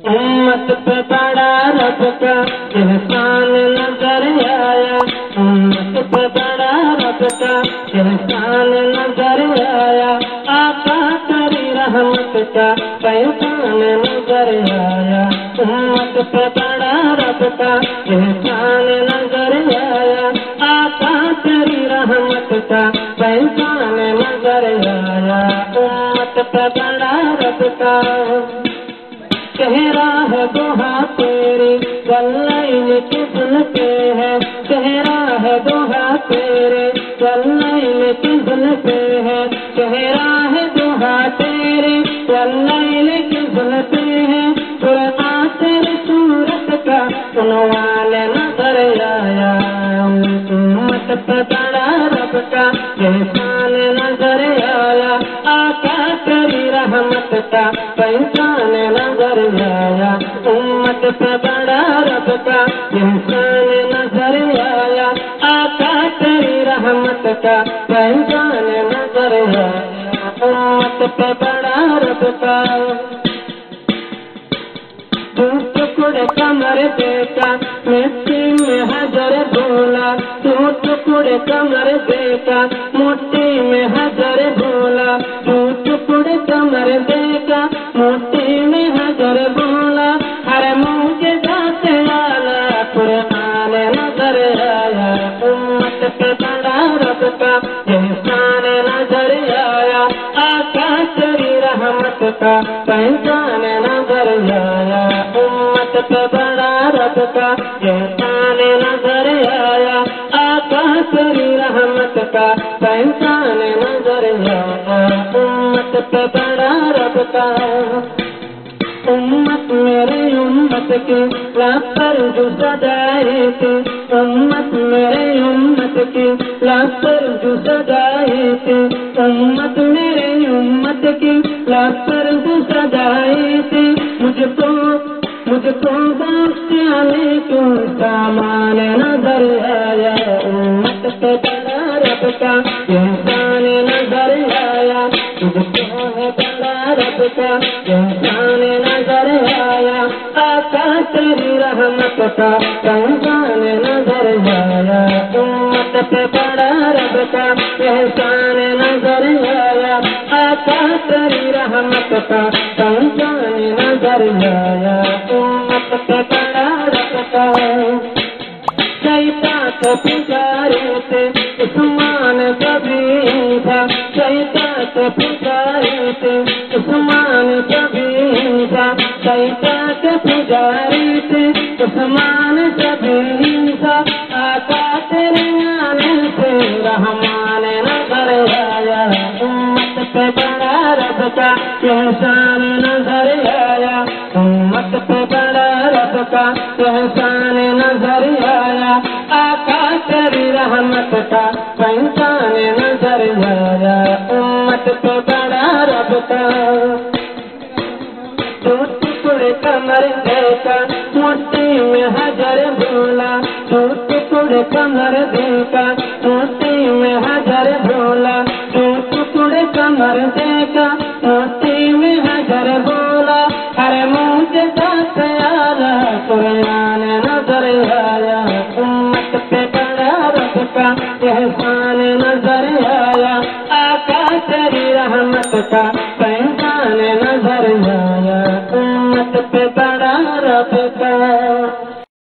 امت پہ بڑا رب کا احسان نظر آیا، امت پہ بڑا رب کا احسان نظر آیا، آقا تیری رحمت کا پیغام نظر آیا، امت پہ بڑا رب کا احسان نظر آیا، آقا تیری رحمت کا پیغام نظر آیا، امت پہ بڑا رب کا چہرہ ہے دوہا تیری والليل کی زلفے ہے، چہرہ ہے دوہا تیرے والليل کی زلفے ہے، چہرہ ہے دوہا تیرے والليل کی زلفے ہے، قرآن تیری صورت کا عنوان نظر آیا، امت پہ بڑا رب کا احسان نظر آیا، آقا تیری رحمت کا پیغام نظر آیا، امت پہ بڑا رب کا احسان نظر آیا، آقا تیری رحمت کا پیغام نظر آیا، امت پہ بڑا رب کا تو ٹکڑے کمر دیکھا مٹی میں حجر بولا، تو ٹکڑے کمر دیکھا مٹی میں حجر بولا، تو ٹکڑے کمر دیکھا مٹی میں حجر بولا، ہر معجزہ سے والا قرآن نظر آیا، امت پہ بڑا رب کا احسان نظر آیا، آقا تیری رحمت کا پیغام نظر آیا، امت پہ بڑا رب کا احسان نظر آیا، آقا تیری رحمت کا پیغام نظر آیا، امت پہ بڑا رب کا امت میری امت کی لب پر جو سجائے تھے، امت میری امت کی لب پر جو سجائے تھے، امت میری امت کی لب پر جو سجائے تھے، مجھ کو بخشنے کو سامان نظر آیا، امت پہ بڑا رب کا احسان نظر آیا، مجھ کو ہے بڑا رب کا احسان نظر آیا، آقا تیری رحمت کا پیغام نظر آیا، امت پہ بڑا رب کا احسان نظر آیا، آقا تیری رحمت کا پیغام نظر آیا، امت پہ بڑا رب کا شیطان کو پکارے تھے عثمان کبھی تھا، شیطان کو پکارے تھے عثمان کبھی تھا، شیطان کو پکارے تھے عثمان کبھی تھا، آقا تیرے آنے سے رحمان نظر آیا، امت پہ بڑا رب کا احسان نظر آیا، امت پہ بڑا رب کا احسان نظر آیا، آقا تیری رحمت کا پیغام نظر آیا، امت پہ بڑا رب کا تو ٹکڑے کمر دیکھا مٹی میں حجر بولا، تو ٹکڑے کمر دیکھا مٹی میں حجر بولا، تو ٹکڑے کمر دیکھا مٹی میں حجر بولا، ہر معجزہ سے آیا قرآن نظر آیا، امت پہ بڑا رب کا احسان نظر آیا، آقا تیری رحمت کا پیغام نظر آیا، امت پہ بڑا رب کا